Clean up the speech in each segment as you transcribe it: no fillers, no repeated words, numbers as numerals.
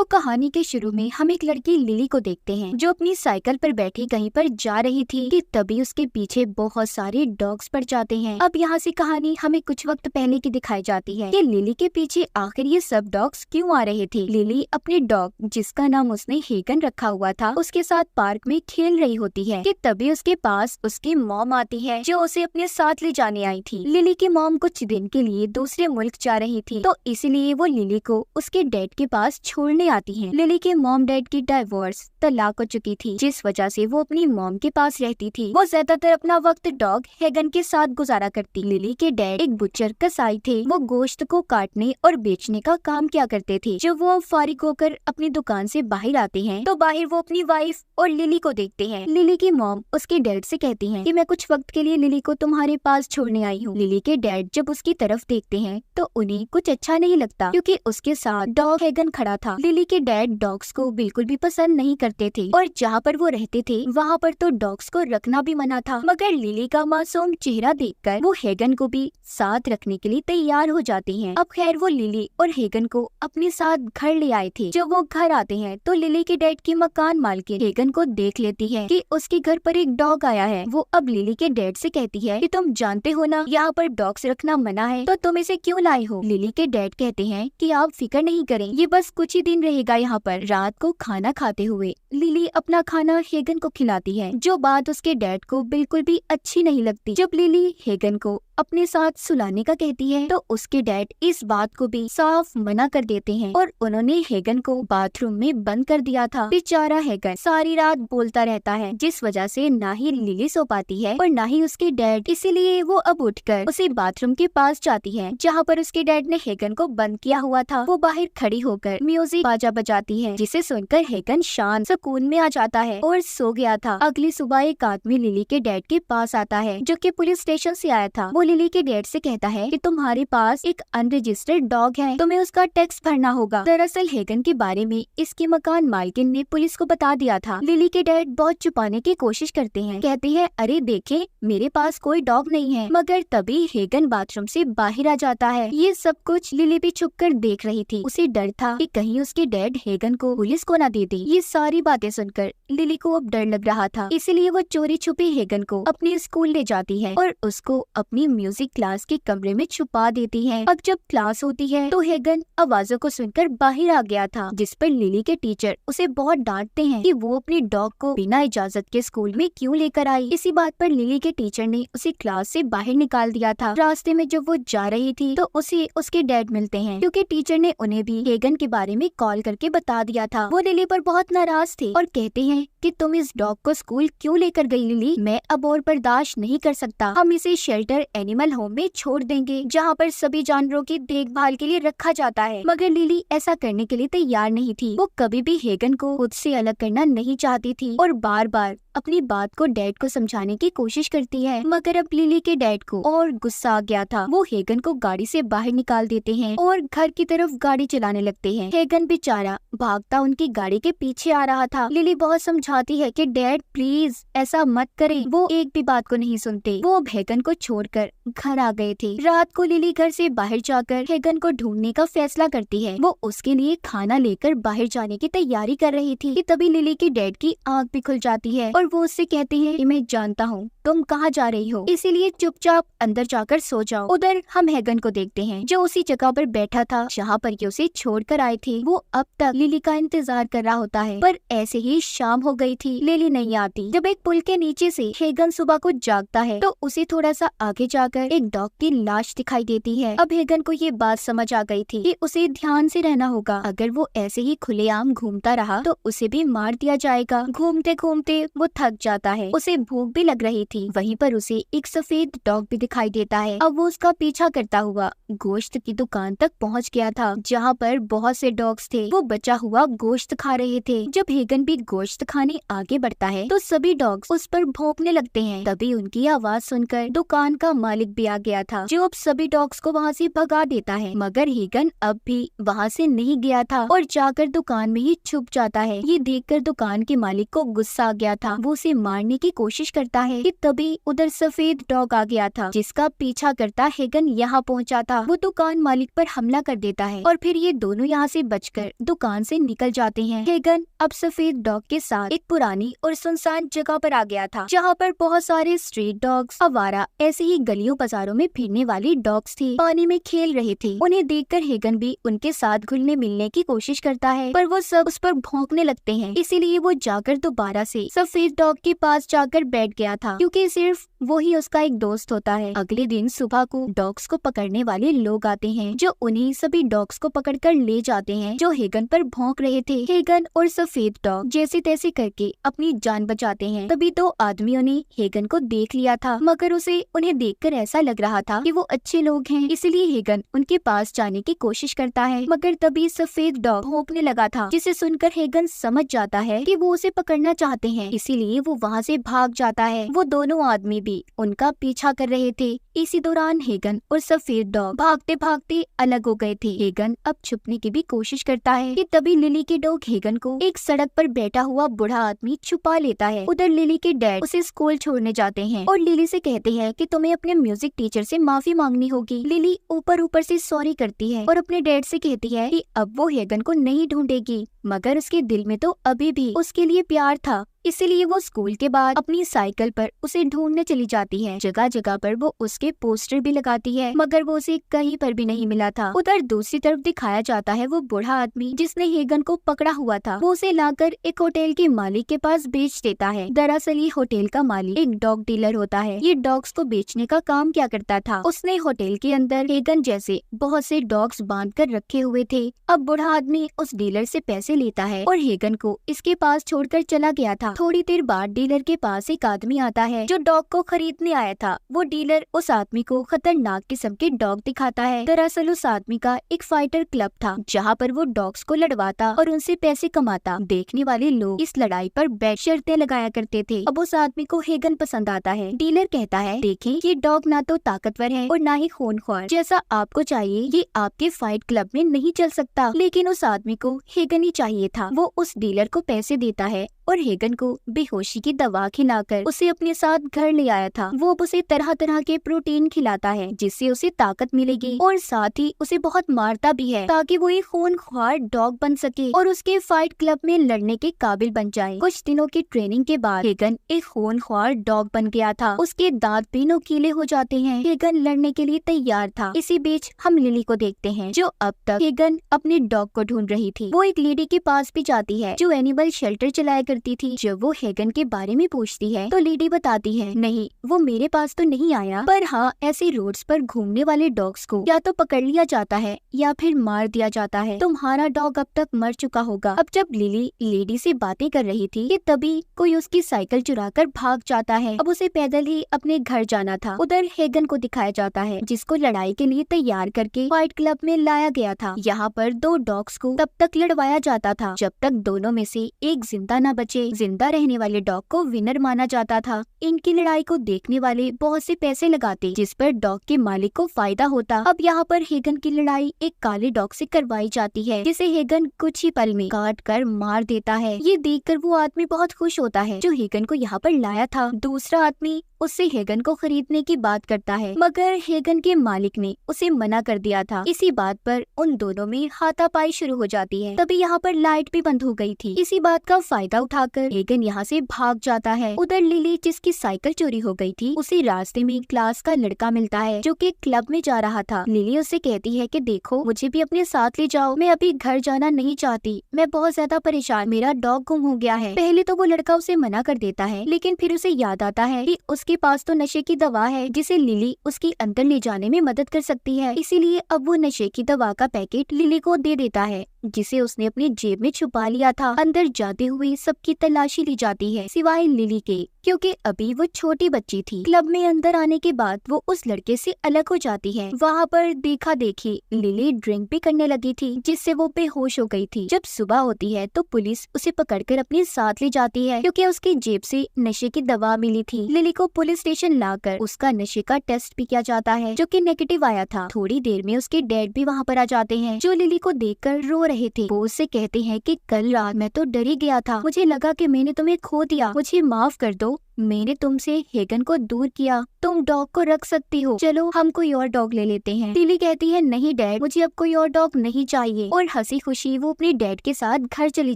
तो कहानी के शुरू में हम एक लड़की लिली को देखते हैं जो अपनी साइकिल पर बैठी कहीं पर जा रही थी कि तभी उसके पीछे बहुत सारे डॉग्स पड़ जाते हैं। अब यहाँ से कहानी हमें कुछ वक्त पहले की दिखाई जाती है कि लिली के पीछे आखिर ये सब डॉग्स क्यों आ रहे थे। लिली अपने डॉग जिसका नाम उसने हेगन रखा हुआ था उसके साथ पार्क में खेल रही होती है कि तभी उसके पास उसकी मॉम आती है जो उसे अपने साथ ले जाने आई थी। लिली की मॉम कुछ दिन के लिए दूसरे मुल्क जा रही थी तो इसलिए वो लिली को उसके डैड के पास छोड़ने आती हैं। लिली के मॉम डैड की डाइवोर्स तलाक हो चुकी थी जिस वजह से वो अपनी मॉम के पास रहती थी। वो ज्यादातर अपना वक्त डॉग हेगन के साथ गुजारा करती। लिली के डैड एक बुचर कसाई थे। वो गोश्त को काटने और बेचने का काम किया करते थे। जब वो फारिग होकर अपनी दुकान से बाहर आते हैं तो बाहर वो अपनी वाइफ और लिली को देखते हैं। लिली की मॉम उसके डैड से कहती है कि मैं कुछ वक्त के लिए लिली को तुम्हारे पास छोड़ने आई हूँ। लिली के डैड जब उसकी तरफ देखते हैं तो उन्हें कुछ अच्छा नहीं लगता क्योंकि उसके साथ डॉग हेगन खड़ा था। लिली के डैड डॉग्स को बिल्कुल भी पसंद नहीं करते थे और जहाँ पर वो रहते थे वहाँ पर तो डॉग्स को रखना भी मना था। मगर लिली का मासूम चेहरा देखकर वो हेगन को भी साथ रखने के लिए तैयार हो जाती हैं। अब खैर वो लिली और हेगन को अपने साथ घर ले आए थे। जब वो घर आते हैं तो लिली के डैड की मकान मालकिन हेगन को देख लेती है कि उसके घर पर एक डॉग आया है। वो अब लिली के डैड से कहती है कि तुम जानते हो ना यहाँ पर डॉग्स रखना मना है तो तुम इसे क्यों लाए हो। लिली के डैड कहते हैं कि आप फिक्र नहीं करें, ये बस कुछ ही दिन रहेगा यहाँ पर। रात को खाना खाते हुए लिली अपना खाना हेगन को खिलाती है जो बात उसके डैड को बिल्कुल भी अच्छी नहीं लगती। जब लिली हेगन को अपने साथ सुलाने का कहती है तो उसके डैड इस बात को भी साफ मना कर देते हैं और उन्होंने हेगन को बाथरूम में बंद कर दिया था। बेचारा हेगन सारी रात बोलता रहता है जिस वजह से ना ही लिली सो पाती है और ना ही उसके डैड। इसीलिए वो अब उठकर उसे बाथरूम के पास जाती है जहाँ पर उसके डैड ने हेगन को बंद किया हुआ था। वो बाहर खड़ी होकर म्यूजिक बाजा बजाती है जिसे सुनकर हेगन शांत सुकून में आ जाता है और सो गया था। अगली सुबह एक आदमी लिली के डैड के पास आता है जो कि पुलिस स्टेशन से आया था। वो लिली के डैड से कहता है कि तुम्हारे पास एक अनरजिस्टर्ड डॉग है, तुम्हें उसका टैक्स भरना होगा। दरअसल हेगन के बारे में इसके मकान मालकिन ने पुलिस को बता दिया था। लिली के डैड बहुत छुपाने की कोशिश करते हैं, कहते हैं अरे देखें मेरे पास कोई डॉग नहीं है। मगर तभी हेगन बाथरूम से बाहर आ जाता है। ये सब कुछ लिली भी छुप कर देख रही थी। उसे डर था कि कहीं उसके डैड हेगन को पुलिस को न दे दे। ये सारी बातें सुनकर लिली को अब डर लग रहा था, इसीलिए वो चोरी छुपे हेगन को अपने स्कूल ले जाती है और उसको अपनी म्यूजिक क्लास के कमरे में छुपा देती है। अब जब क्लास होती है तो हेगन आवाजों को सुनकर बाहर आ गया था जिस पर लिली के टीचर उसे बहुत डांटते हैं कि वो अपनी डॉग को बिना इजाजत के स्कूल में क्यों लेकर आई। इसी बात पर लिली के टीचर ने उसे क्लास से बाहर निकाल दिया था। रास्ते में जब वो जा रही थी तो उसे उसके डैड मिलते हैं क्योंकि टीचर ने उन्हें भी हेगन के बारे में कॉल करके बता दिया था। वो लिली पर बहुत नाराज थे और कहते हैं कि तुम इस डॉग को स्कूल क्यों लेकर गई लिली, मैं अब और बर्दाश्त नहीं कर सकता। हम इसे शेल्टर एनिमल होम में छोड़ देंगे जहाँ पर सभी जानवरों की देखभाल के लिए रखा जाता है। मगर लिली ऐसा करने के लिए तैयार नहीं थी। वो कभी भी हेगन को खुद से अलग करना नहीं चाहती थी और बार बार अपनी बात को डैड को समझाने की कोशिश करती है। मगर अब लिली के डैड को और गुस्सा आ गया था। वो हेगन को गाड़ी से बाहर निकाल देते हैं और घर की तरफ गाड़ी चलाने लगते हैं। हेगन बेचारा भागता उनकी गाड़ी के पीछे आ रहा था। लिली बहुत समझाती है कि डैड प्लीज ऐसा मत करें। वो एक भी बात को नहीं सुनते। वो अब हेगन को छोड़कर घर आ गए थे। रात को लिली घर से बाहर जाकर हेगन को ढूंढने का फैसला करती है। वो उसके लिए खाना लेकर बाहर जाने की तैयारी कर रही थी कि तभी लिली के डैड की आंख भी खुल जाती है और वो उससे कहते हैं कि मैं जानता हूँ तुम कहाँ जा रही हो, इसीलिए चुपचाप अंदर जाकर सो जाओ। उधर हम हेगन को देखते हैं जो उसी जगह पर बैठा था जहाँ पर ये उसे छोड़कर आए थे। वो अब तक लिली का इंतजार कर रहा होता है पर ऐसे ही शाम हो गई थी, लिली नहीं आती। जब एक पुल के नीचे से हेगन सुबह को जागता है तो उसे थोड़ा सा आगे जाकर एक डॉग की लाश दिखाई देती है। अब हेगन को ये बात समझ आ गई थी कि उसे ध्यान से रहना होगा। अगर वो ऐसे ही खुलेआम घूमता रहा तो उसे भी मार दिया जाएगा। घूमते घूमते वो थक जाता है। उसे भूख भी लग रही थी। वहीं पर उसे एक सफेद डॉग भी दिखाई देता है। अब वो उसका पीछा करता हुआ गोश्त की दुकान तक पहुंच गया था जहाँ पर बहुत से डॉग्स थे। वो बचा हुआ गोश्त खा रहे थे। जब हेगन भी गोश्त खाने आगे बढ़ता है तो सभी डॉग्स उस पर भौंकने लगते हैं। तभी उनकी आवाज सुनकर दुकान का मालिक भी आ गया था जो अब सभी डॉग्स को वहाँ से भगा देता है। मगर हेगन अब भी वहाँ से नहीं गया था और जाकर दुकान में ही छुप जाता है। ये देखकर दुकान के मालिक को गुस्सा आ गया था। वो उसे मारने की कोशिश करता है कि तभी उधर सफेद डॉग आ गया था, जिसका पीछा करता हेगन यहाँ पहुँचा था। वो दुकान मालिक पर हमला कर देता है और फिर ये दोनों यहाँ से बचकर दुकान से निकल जाते हैं। हेगन अब सफेद डॉग के साथ एक पुरानी और सुनसान जगह पर आ गया था, जहाँ पर बहुत सारे स्ट्रीट डॉग्स, आवारा, ऐसे ही गलियों बाजारों में फिरने वाली डॉग्स थे, पानी में खेल रहे थे। उन्हें देखकर हेगन भी उनके साथ घुलने मिलने की कोशिश करता है, पर वो सब उस पर भौंकने लगते हैं। इसीलिए वो जाकर दोबारा से सफेद डॉग के पास जाकर बैठ गया था, क्योंकि सिर्फ वो ही उसका एक दोस्त होता है। अगले दिन सुबह को डॉग्स को पकड़ने वाले लोग आते हैं, जो उन्हीं सभी डॉग्स को पकड़कर ले जाते हैं जो हेगन पर भौंक रहे थे। हेगन और सफेद डॉग जैसे तैसे करके अपनी जान बचाते हैं। तभी दो आदमियों ने हेगन को देख लिया था, मगर उसे उन्हें देखकर ऐसा लग रहा था कि वो अच्छे लोग हैं, इसलिए हेगन उनके पास जाने की कोशिश करता है। मगर तभी सफेद डॉग भौंकने लगा था, जिसे सुनकर हेगन समझ जाता है कि वो उसे पकड़ना चाहते हैं, इसीलिए वो वहाँ से भाग जाता है। वो दोनों आदमी भी उनका पीछा कर रहे थे। इसी दौरान हेगन और सफेद डॉग भागते भागते अलग हो गए थे। हेगन अब छुपने की भी कोशिश करता है कि तभी लिली के डॉग हेगन को एक सड़क पर बैठा हुआ बूढ़ा आदमी छुपा लेता है। उधर लिली के डैड उसे स्कूल छोड़ने जाते हैं और लिली से कहते हैं कि तुम्हें अपने म्यूजिक टीचर से माफी मांगनी होगी। लिली ऊपर ऊपर से सॉरी करती है और अपने डैड से कहती है कि अब वो हेगन को नहीं ढूंढेगी, मगर उसके दिल में तो अभी भी उसके लिए प्यार था, इसीलिए वो स्कूल के बाद अपनी साइकिल पर उसे ढूंढने चली जाती है। जगह जगह पर वो उसके पोस्टर भी लगाती है, मगर वो उसे कहीं पर भी नहीं मिला था। उधर दूसरी तरफ दिखाया जाता है वो बूढ़ा आदमी जिसने हेगन को पकड़ा हुआ था। वो उसे लाकर एक होटल के मालिक के पास बेच देता है। दरअसल ये होटल का मालिक एक डॉग डीलर होता है। ये डॉग्स को बेचने का काम क्या करता था, उसने होटल के अंदर हेगन जैसे बहुत से डॉग्स बांध कर रखे हुए थे। अब बूढ़ा आदमी उस डीलर से पैसे लेता है और हेगन को इसके पास छोड़कर चला गया था। थोड़ी देर बाद डीलर के पास एक आदमी आता है जो डॉग को खरीदने आया था। वो डीलर उस आदमी को खतरनाक किस्म के डॉग दिखाता है। दरअसल उस आदमी का एक फाइटर क्लब था, जहाँ पर वो डॉग्स को लड़वाता और उनसे पैसे कमाता। देखने वाले लोग इस लड़ाई पर बैठ शर्तें लगाया करते थे। अब उस आदमी को हेगन पसंद आता है। डीलर कहता है, देखें ये डॉग ना तो ताकतवर है और ना ही खूनख्वार, जैसा आपको चाहिए ये आपके फाइट क्लब में नहीं चल सकता। लेकिन उस आदमी को हेगन ही चाहिए था। वो उस डीलर को पैसे देता है और हेगन को बेहोशी की दवा खिलाकर उसे अपने साथ घर ले आया था। वो उसे तरह तरह के प्रोटीन खिलाता है जिससे उसे ताकत मिलेगी और साथ ही उसे बहुत मारता भी है ताकि वो एक खूनख्वार डॉग बन सके और उसके फाइट क्लब में लड़ने के काबिल बन जाए। कुछ दिनों की ट्रेनिंग के बाद हेगन एक खूनख्वार डॉग बन गया था। उसके दांत भी नुकीले हो जाते हैं। हेगन लड़ने के लिए तैयार था। इसी बीच हम लिली को देखते हैं, जो अब तक हेगन अपने डॉग को ढूंढ रही थी। वो एक लेडी के पास भी जाती है जो एनिमल शेल्टर चलाया करती थी। जब वो हेगन के बारे में पूछती है तो लेडी बताती है, नहीं वो मेरे पास तो नहीं आया, पर हाँ ऐसे रोड्स पर घूमने वाले डॉग्स को या तो पकड़ लिया जाता है या फिर मार दिया जाता है। तुम्हारा डॉग अब तक मर चुका होगा। अब जब लिली लेडी से बातें कर रही थी कि तभी कोई उसकी साइकिल चुराकर भाग जाता है। अब उसे पैदल ही अपने घर जाना था। उधर हेगन को दिखाया जाता है जिसको लड़ाई के लिए तैयार करके फाइट क्लब में लाया गया था। यहाँ पर दो डॉग्स को तब तक लड़वाया जाता था जब तक दोनों में से एक जिंदा न बचे। जिंदा रहने वाले डॉग को विनर माना जाता था। इनकी लड़ाई को देखने वाले बहुत से पैसे लगाते जिस पर डॉग के मालिक को फायदा होता। अब यहाँ पर हेगन की लड़ाई एक काले डॉग से करवाई जाती है जिसे हेगन कुछ ही पल में काट कर मार देता है। ये देखकर वो आदमी बहुत खुश होता है जो हेगन को यहाँ पर लाया था। दूसरा आदमी उससे हेगन को खरीदने की बात करता है, मगर हेगन के मालिक ने उसे मना कर दिया था। इसी बात पर उन दोनों में हाथापाई शुरू हो जाती है। तभी यहाँ पर लाइट भी बंद हो गई थी। इसी बात का फायदा उठाकर हेगन यहाँ से भाग जाता है। उधर लिली जिसकी साइकिल चोरी हो गई थी, उसे रास्ते में क्लास का लड़का मिलता है जो कि क्लब में जा रहा था। लिली उससे कहती है कि देखो मुझे भी अपने साथ ले जाओ, मैं अभी घर जाना नहीं चाहती, मैं बहुत ज्यादा परेशान, मेरा डॉग गुम हो गया है। पहले तो वो लड़का उसे मना कर देता है, लेकिन फिर उसे याद आता है कि उसके पास तो नशे की दवा है जिसे लिली उसके अंदर ले जाने में मदद कर सकती है। इसीलिए अब वो नशे की दवा का पैकेट लिली को दे देता है जिसे उसने अपनी जेब में छुपा लिया था। अंदर जाते हुए सबकी तलाशी ली जाती है सिवाय लिली के, क्योंकि अभी वो छोटी बच्ची थी। क्लब में अंदर आने के बाद वो उस लड़के से अलग हो जाती है। वहाँ पर देखा देखी लिली ड्रिंक भी करने लगी थी जिससे वो बेहोश हो गई थी। जब सुबह होती है तो पुलिस उसे पकड़कर अपने साथ ले जाती है क्योंकि उसकी जेब से नशे की दवा मिली थी। लिली को पुलिस स्टेशन लाकर उसका नशे का टेस्ट भी किया जाता है जो कि नेगेटिव आया था। थोड़ी देर में उसके डैड भी वहाँ पर आ जाते हैं जो लिली को देखकर रो रहे थे। वो उससे कहते हैं कि कल रात मैं तो डर ही गया था, मुझे लगा कि मैंने तुम्हें खो दिया, मुझे माफ कर दो, मैंने तुमसे हेगन को दूर किया, तुम डॉग को रख सकती हो, चलो हम कोई और डॉग ले लेते हैं। लिली कहती है नहीं डैड, मुझे अब कोई और डॉग नहीं चाहिए, और हंसी खुशी वो अपने डैड के साथ घर चली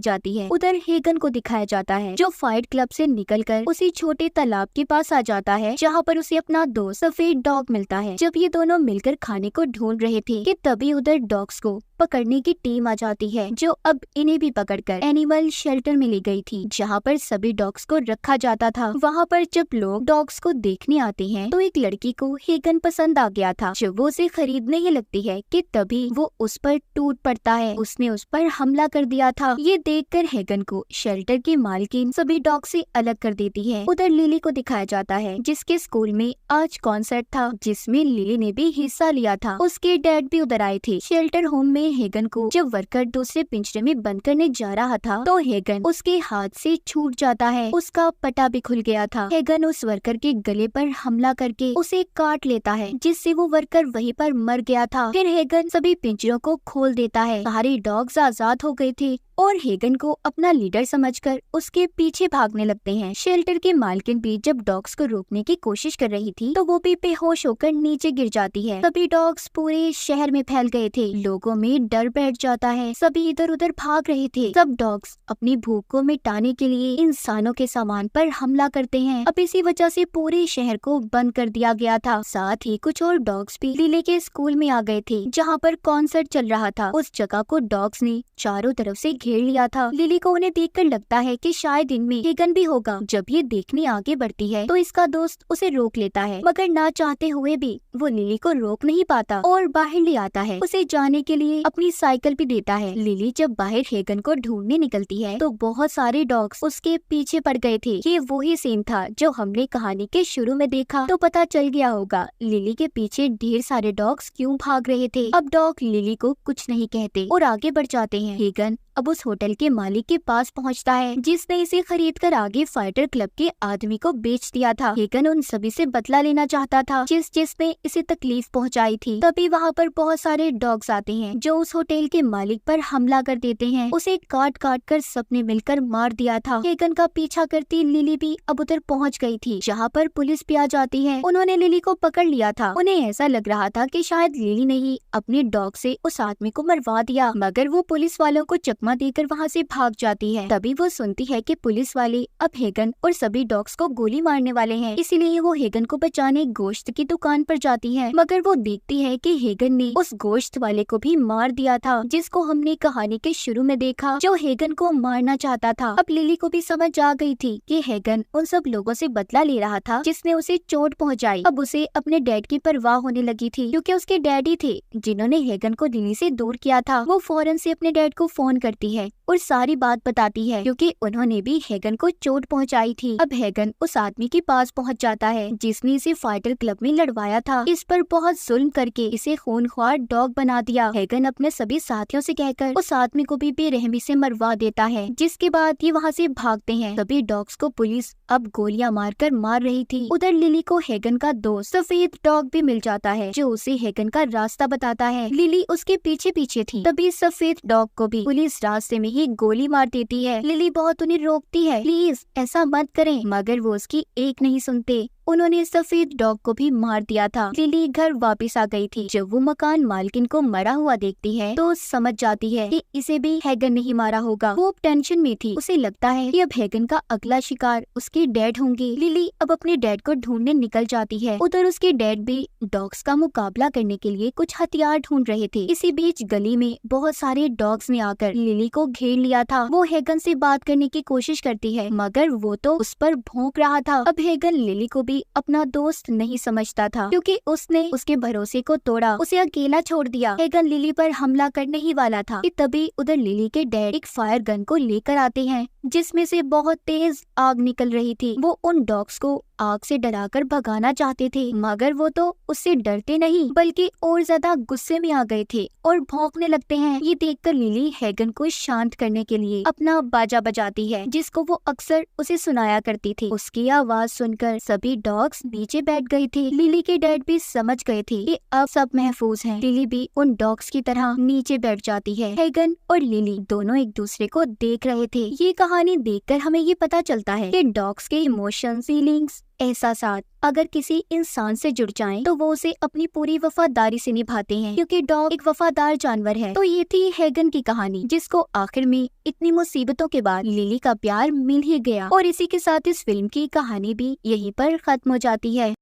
जाती है। उधर हेगन को दिखाया जाता है जो फाइट क्लब से निकलकर उसी छोटे तालाब के पास आ जाता है जहाँ पर उसे अपना दोस्त सफेद डॉग मिलता है। जब ये दोनों मिलकर खाने को ढूंढ रहे थे कि तभी उधर डॉग्स को पकड़ने की टीम आ जाती है जो अब इन्हें भी पकड़कर एनिमल शेल्टर में ले गई थी जहाँ पर सभी डॉग्स को रखा जाता था। वहाँ पर जब लोग डॉग्स को देखने आते हैं तो एक लड़की को हेगन पसंद आ गया था। जब वो उसे खरीदने ही लगती है कि तभी वो उस पर टूट पड़ता है, उसने उस पर हमला कर दिया था। ये देखकर हेगन को शेल्टर की मालकिन सभी डॉग से अलग कर देती है। उधर लिली को दिखाया जाता है जिसके स्कूल में आज कॉन्सर्ट था जिसमें लिली ने भी हिस्सा लिया था। उसके डैड भी उधर आए थे। शेल्टर होम में हेगन को जब वर्कर दूसरे पिंजरे में बंद करने जा रहा था तो हेगन उसके हाथ से छूट जाता है, उसका पटा भी खुल गया था। हेगन उस वर्कर के गले पर हमला करके उसे काट लेता है जिससे वो वर्कर वहीं पर मर गया था। फिर हेगन सभी पिंजरों को खोल देता है। सारे डॉग्स आजाद हो गए थे और हेगन को अपना लीडर समझकर उसके पीछे भागने लगते हैं। शेल्टर के मालकिन भी जब डॉग्स को रोकने की कोशिश कर रही थी तो वो भी बेहोश होकर नीचे गिर जाती है। सभी डॉग्स पूरे शहर में फैल गए थे, लोगों में डर बैठ जाता है, सभी इधर उधर भाग रहे थे। सब डॉग्स अपनी भूख को मिटाने के लिए इंसानों के सामान पर हमला करते हैं। अब इसी वजह से पूरे शहर को बंद कर दिया गया था। साथ ही कुछ और डॉग्स भी लिली के स्कूल में आ गए थे जहाँ पर कॉन्सर्ट चल रहा था। उस जगह को डॉग्स ने चारों तरफ से घेर लिया था। लिली को उन्हें देखकर लगता है कि शायद इनमें हेगन भी होगा। जब ये देखने आगे बढ़ती है तो इसका दोस्त उसे रोक लेता है, मगर ना चाहते हुए भी वो लिली को रोक नहीं पाता और बाहर ले आता है। उसे जाने के लिए अपनी साइकिल भी देता है। लिली जब बाहर हेगन को ढूंढने निकलती है तो बहुत सारे डॉग्स उसके पीछे पड़ गए थे। ये वही सीन था जो हमने कहानी के शुरू में देखा, तो पता चल गया होगा लिली के पीछे ढेर सारे डॉग्स क्यों भाग रहे थे। अब डॉग लिली को कुछ नहीं कहते और आगे बढ़ जाते हैं। हेगन अब उस होटल के मालिक के पास पहुंचता है जिसने इसे खरीदकर आगे फाइटर क्लब के आदमी को बेच दिया था। हेगन उन सभी से बदला लेना चाहता था जिसने इसे तकलीफ पहुंचाई थी। तभी वहां पर बहुत सारे डॉग्स आते हैं जो उस होटल के मालिक पर हमला कर देते हैं। उसे काट काट कर सबने मिलकर मार दिया था। हेगन का पीछा करती लिली भी अब उधर पहुँच गयी थी जहाँ पर पुलिस भी आ जाती है। उन्होंने लिली को पकड़ लिया था। उन्हें ऐसा लग रहा था कि शायद लिली ने ही अपने डॉग से उस आदमी को मरवा दिया, मगर वो पुलिस वालों को चकमा देकर वहाँ से भाग जाती है। तभी वो सुनती है कि पुलिस वाले अब हेगन और सभी डॉग्स को गोली मारने वाले हैं, इसीलिए वो हेगन को बचाने गोश्त की दुकान पर जाती है। मगर वो देखती है कि हेगन ने उस गोश्त वाले को भी मार दिया था जिसको हमने कहानी के शुरू में देखा, जो हेगन को मारना चाहता था। अब लिली को भी समझ आ गई थी कि हेगन उन सब लोगों से बदला ले रहा था जिसने उसे चोट पहुँचाई। अब उसे अपने डैड की परवाह होने लगी थी क्योंकि उसके डैडी थे जिन्होंने हेगन को लिली से दूर किया था। वो फौरन से अपने डैड को फोन करती है और सारी बात बताती है क्योंकि उन्होंने भी हेगन को चोट पहुंचाई थी। अब हेगन उस आदमी के पास पहुंच जाता है जिसने इसे फाइटर क्लब में लड़वाया था। इस पर बहुत जुल्म करके इसे खूनख्वार डॉग बना दिया। हेगन अपने सभी साथियों से कहकर उस आदमी को भी बेरहमी से मरवा देता है, जिसके बाद ये वहाँ से भागते हैं। सभी डॉग्स को पुलिस अब गोलियां मारकर मार रही थी। उधर लिली को हेगन का दोस्त सफेद डॉग भी मिल जाता है जो उसे हेगन का रास्ता बताता है। लिली उसके पीछे पीछे थी, तभी सफेद डॉग को भी पुलिस रास्ते में ही गोली मार देती है। लिली बहुत उन्हें रोकती है, प्लीज ऐसा मत करें, मगर वो उसकी एक नहीं सुनते। उन्होंने सफेद डॉग को भी मार दिया था। लिली घर वापस आ गई थी। जब वो मकान मालकिन को मरा हुआ देखती है तो समझ जाती है कि इसे भी हेगन नहीं मारा होगा। वो टेंशन में थी, उसे लगता है कि अब हेगन का अगला शिकार उसके डैड होंगे। लिली अब अपने डैड को ढूंढने निकल जाती है। उधर उसके डैड भी डॉग्स का मुकाबला करने के लिए कुछ हथियार ढूंढ रहे थे। इसी बीच गली में बहुत सारे डॉग्स ने आकर लिली को घेर लिया था। वो हेगन से बात करने की कोशिश करती है मगर वो तो उस पर भौंक रहा था। अब हेगन लिली को भी अपना दोस्त नहीं समझता था क्योंकि उसने उसके भरोसे को तोड़ा, उसे अकेला छोड़ दिया। हेगन लिली पर हमला करने ही वाला था कि तभी उधर लिली के डैड एक फायर गन को लेकर आते हैं जिसमें से बहुत तेज आग निकल रही थी। वो उन डॉग्स को आग से डराकर भगाना चाहते थे मगर वो तो उससे डरते नहीं बल्कि और ज्यादा गुस्से में आ गए थे और भौंकने लगते हैं। ये देखकर लिली हेगन को शांत करने के लिए अपना बाजा बजाती है जिसको वो अक्सर उसे सुनाया करती थी। उसकी आवाज सुनकर सभी डॉग्स नीचे बैठ गए थे। लिली के डैड भी समझ गए थे कि अब सब महफूज हैं। लिली भी उन डॉग्स की तरह नीचे बैठ जाती है। हेगन और लिली दोनों एक दूसरे को देख रहे थे। ये कहानी कहानी देखकर हमें ये पता चलता है कि डॉग्स के इमोशन, फीलिंग्स, एहसासात अगर किसी इंसान से जुड़ जाएं तो वो उसे अपनी पूरी वफादारी से निभाते हैं, क्योंकि डॉग एक वफादार जानवर है। तो ये थी हैगन की कहानी, जिसको आखिर में इतनी मुसीबतों के बाद लिली का प्यार मिल ही गया। और इसी के साथ इस फिल्म की कहानी भी यहीं पर खत्म हो जाती है।